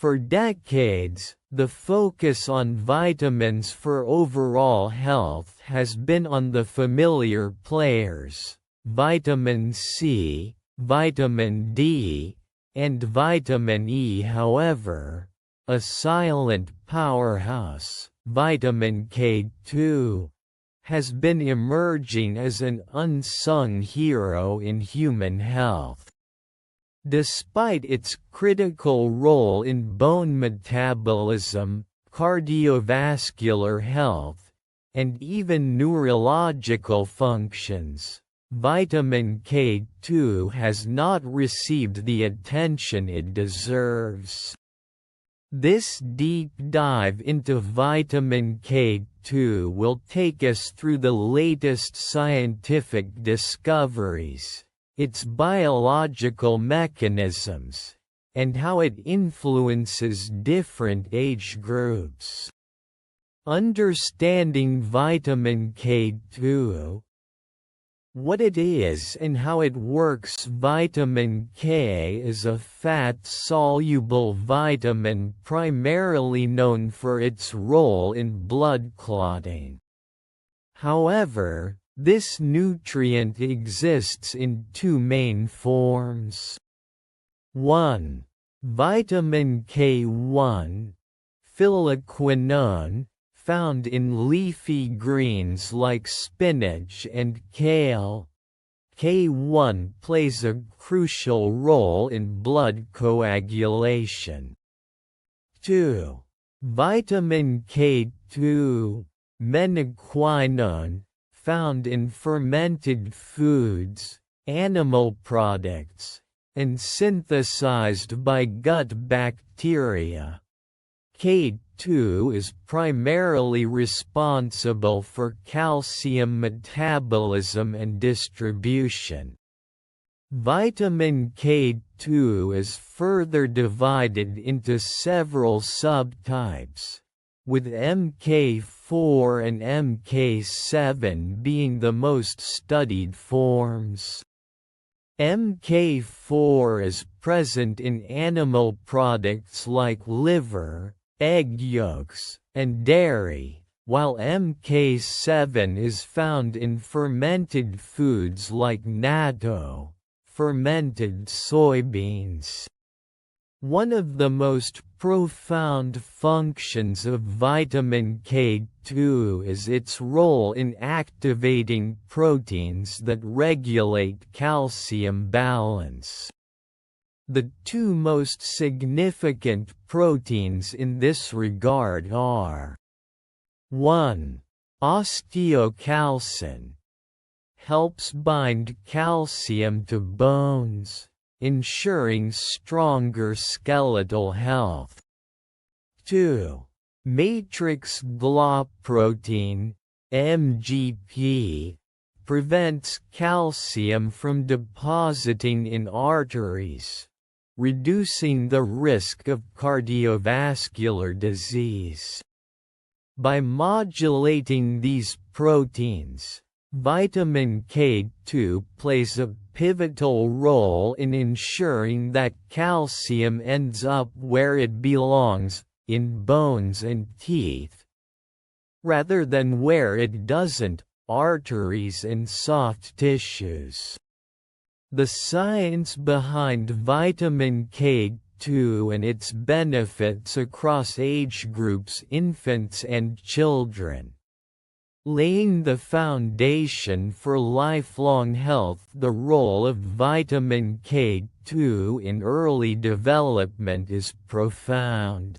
For decades, the focus on vitamins for overall health has been on the familiar players: vitamin C, vitamin D, and vitamin E. However, a silent powerhouse, vitamin K2, has been emerging as an unsung hero in human health. Despite its critical role in bone metabolism, cardiovascular health, and even neurological functions, vitamin K2 has not received the attention it deserves. This deep dive into vitamin K2 will take us through the latest scientific discoveries, its biological mechanisms, and how it influences different age groups. Understanding vitamin K2, what it is and how it works. Vitamin K is a fat-soluble vitamin primarily known for its role in blood clotting. However, this nutrient exists in two main forms. 1. Vitamin K1, phylloquinone, found in leafy greens like spinach and kale. K1 plays a crucial role in blood coagulation. 2. Vitamin K2, menaquinone, found in fermented foods, animal products, and synthesized by gut bacteria. K2 is primarily responsible for calcium metabolism and distribution. Vitamin K2 is further divided into several subtypes, with MK4 and MK7 being the most studied forms. MK4 is present in animal products like liver, egg yolks, and dairy, while MK7 is found in fermented foods like natto, fermented soybeans. One of the most profound functions of vitamin K2 is its role in activating proteins that regulate calcium balance. The two most significant proteins in this regard are: 1. Osteocalcin, helps bind calcium to bones, ensuring stronger skeletal health. 2. Matrix GLA protein, MGP, prevents calcium from depositing in arteries, reducing the risk of cardiovascular disease. By modulating these proteins, vitamin K2 plays a pivotal role in ensuring that calcium ends up where it belongs, in bones and teeth, rather than where it doesn't, arteries and soft tissues. The science behind vitamin K2 and its benefits across age groups: infants and children, laying the foundation for lifelong health. The role of vitamin K2 in early development is profound.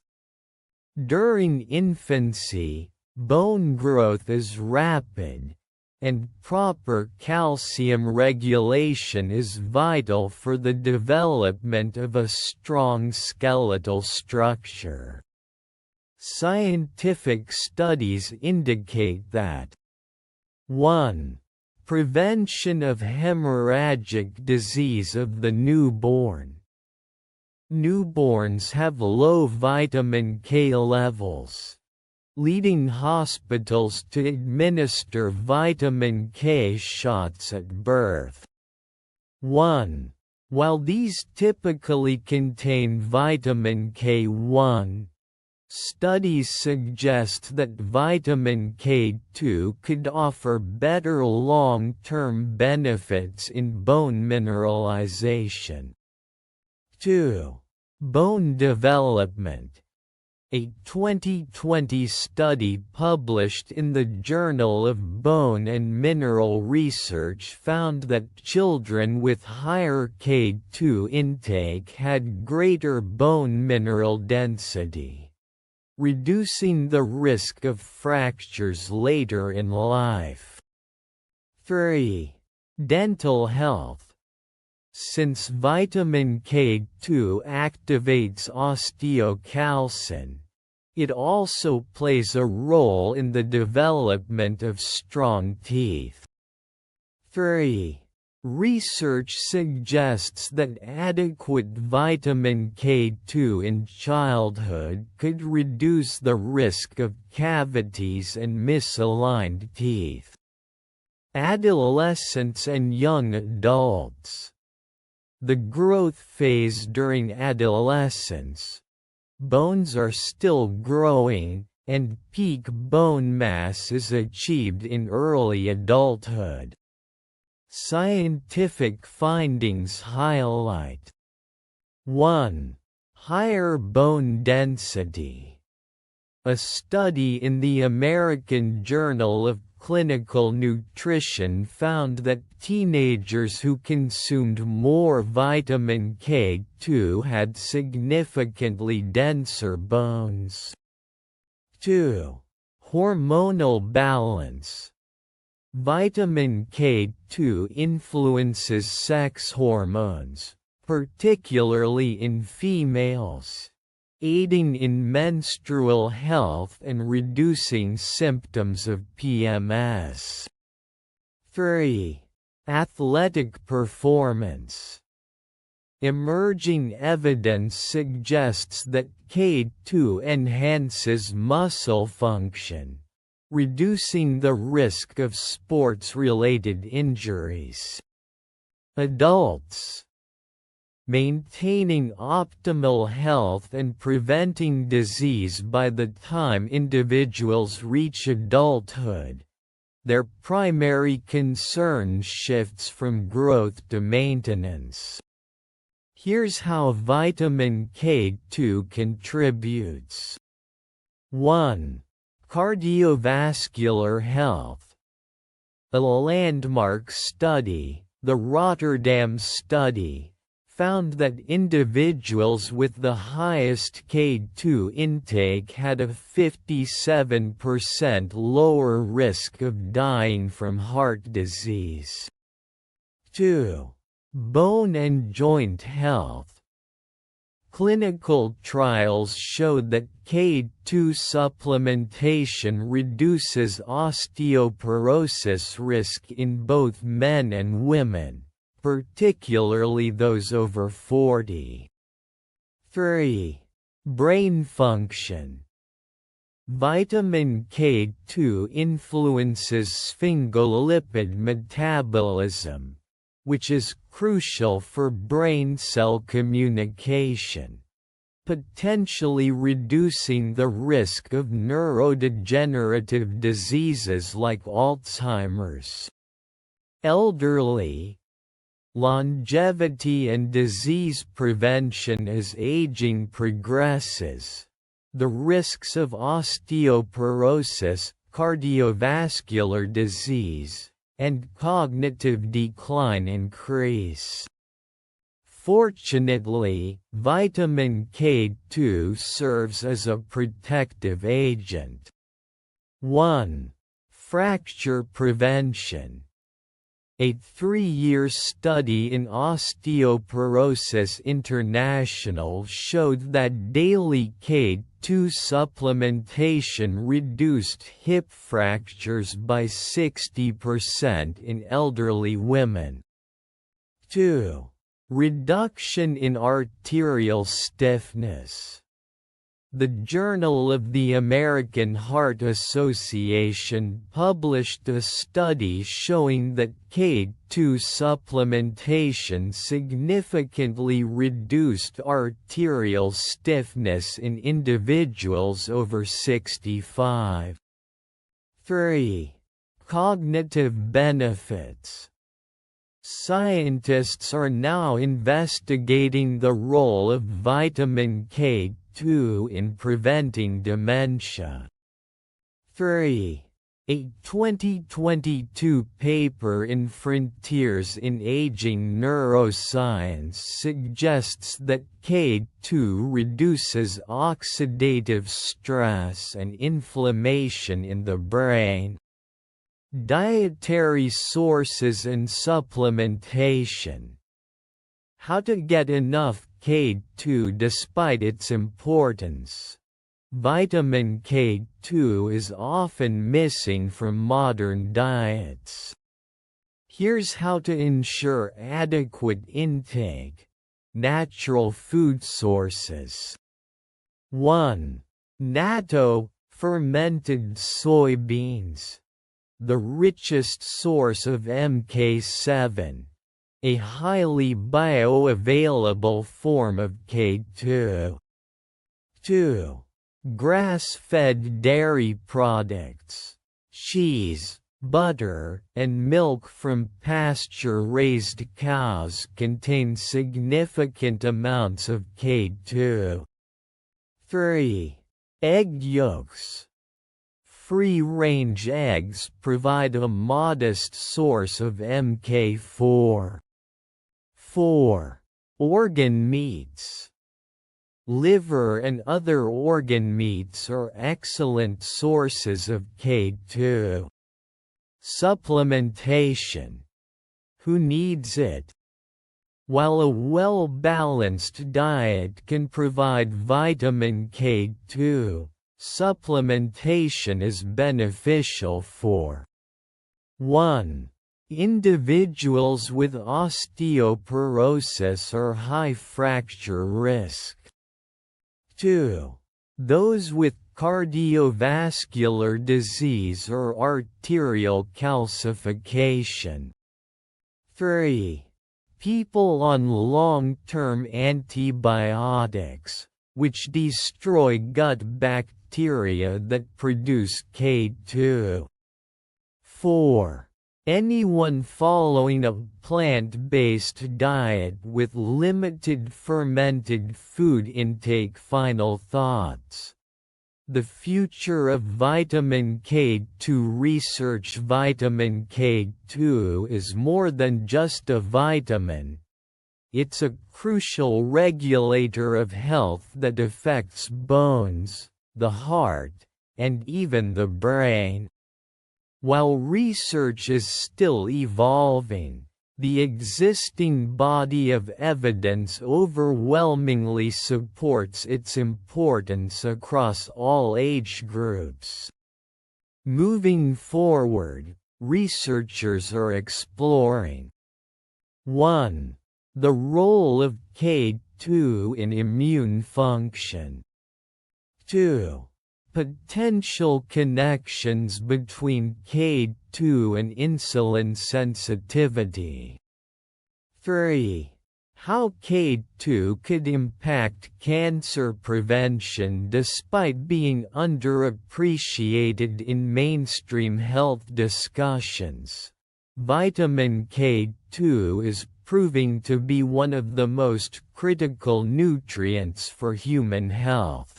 During infancy, bone growth is rapid, and proper calcium regulation is vital for the development of a strong skeletal structure. Scientific studies indicate that 1. Prevention of hemorrhagic disease of the newborn. Newborns have low vitamin K levels, leading hospitals to administer vitamin K shots at birth. 1. While these typically contain vitamin K1, studies suggest that vitamin K2 could offer better long-term benefits in bone mineralization. 2. Bone development. A 2020 study published in the Journal of Bone and Mineral Research found that children with higher K2 intake had greater bone mineral density, reducing the risk of fractures later in life. 3. Dental health. Since vitamin K2 activates osteocalcin, it also plays a role in the development of strong teeth. 3. Research suggests that adequate vitamin K2 in childhood could reduce the risk of cavities and misaligned teeth. Adolescents and young adults. The growth phase during adolescence. Bones are still growing, and peak bone mass is achieved in early adulthood. Scientific findings highlight 1. Higher bone density. A study in the American Journal of Clinical Nutrition found that teenagers who consumed more vitamin K2 had significantly denser bones. 2. Hormonal balance. Vitamin K2 influences sex hormones, particularly in females, aiding in menstrual health and reducing symptoms of PMS. 3. Athletic performance. Emerging evidence suggests that K2 enhances muscle function, reducing the risk of sports-related injuries. Adults. Maintaining optimal health and preventing disease by the time individuals reach adulthood. Their primary concern shifts from growth to maintenance. Here's how vitamin K2 contributes. 1. Cardiovascular health. A landmark study, the Rotterdam study, found that individuals with the highest K2 intake had a 57% lower risk of dying from heart disease. 2. Bone and joint health. Clinical trials showed that K2 supplementation reduces osteoporosis risk in both men and women, particularly those over 40. 3. Brain function. Vitamin K2 influences sphingolipid metabolism, which is crucial for brain cell communication, potentially reducing the risk of neurodegenerative diseases like Alzheimer's. Elderly. Longevity and disease prevention. As aging progresses, the risks of osteoporosis, cardiovascular disease, and cognitive decline increase. Fortunately, vitamin K2 serves as a protective agent. 1. Fracture prevention. A 3-year study in Osteoporosis International showed that daily K2 supplementation reduced hip fractures by 60% in elderly women. 2. Reduction in arterial stiffness. The Journal of the American Heart Association published a study showing that K2 supplementation significantly reduced arterial stiffness in individuals over 65. 3. Cognitive benefits. Scientists are now investigating the role of vitamin K2 in preventing dementia. 3. A 2022 paper in Frontiers in Aging Neuroscience suggests that K2 reduces oxidative stress and inflammation in the brain. Dietary sources and supplementation. How to get enough K2 despite its importance. Vitamin K2 is often missing from modern diets. Here's how to ensure adequate intake. Natural food sources. 1. Natto, fermented soybeans. The richest source of MK7. A highly bioavailable form of K2. 2. Grass-fed dairy products. Cheese, butter, and milk from pasture-raised cows contain significant amounts of K2. 3. Egg yolks. Free-range eggs provide a modest source of MK4. 4. Organ meats. Liver and other organ meats are excellent sources of K2. Supplementation. Who needs it? While a well-balanced diet can provide vitamin K2, supplementation is beneficial for 1. Individuals with osteoporosis or high fracture risk. 2. Those with cardiovascular disease or arterial calcification. 3. People on long-term antibiotics, which destroy gut bacteria that produce K2. 4. Anyone following a plant-based diet with limited fermented food intake. Final thoughts. The future of vitamin K2 research. Vitamin K2 is more than just a vitamin. It's a crucial regulator of health that affects bones, the heart, and even the brain. While research is still evolving, the existing body of evidence overwhelmingly supports its importance across all age groups. Moving forward, researchers are exploring 1. The role of K2 in immune function. 2. Potential connections between K2 and insulin sensitivity. 3. How K2 could impact cancer prevention despite being underappreciated in mainstream health discussions. Vitamin K2 is proving to be one of the most critical nutrients for human health.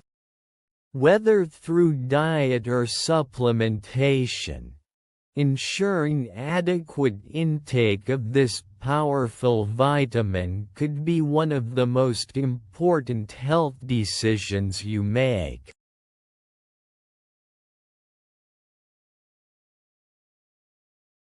Whether through diet or supplementation, ensuring adequate intake of this powerful vitamin could be one of the most important health decisions you make.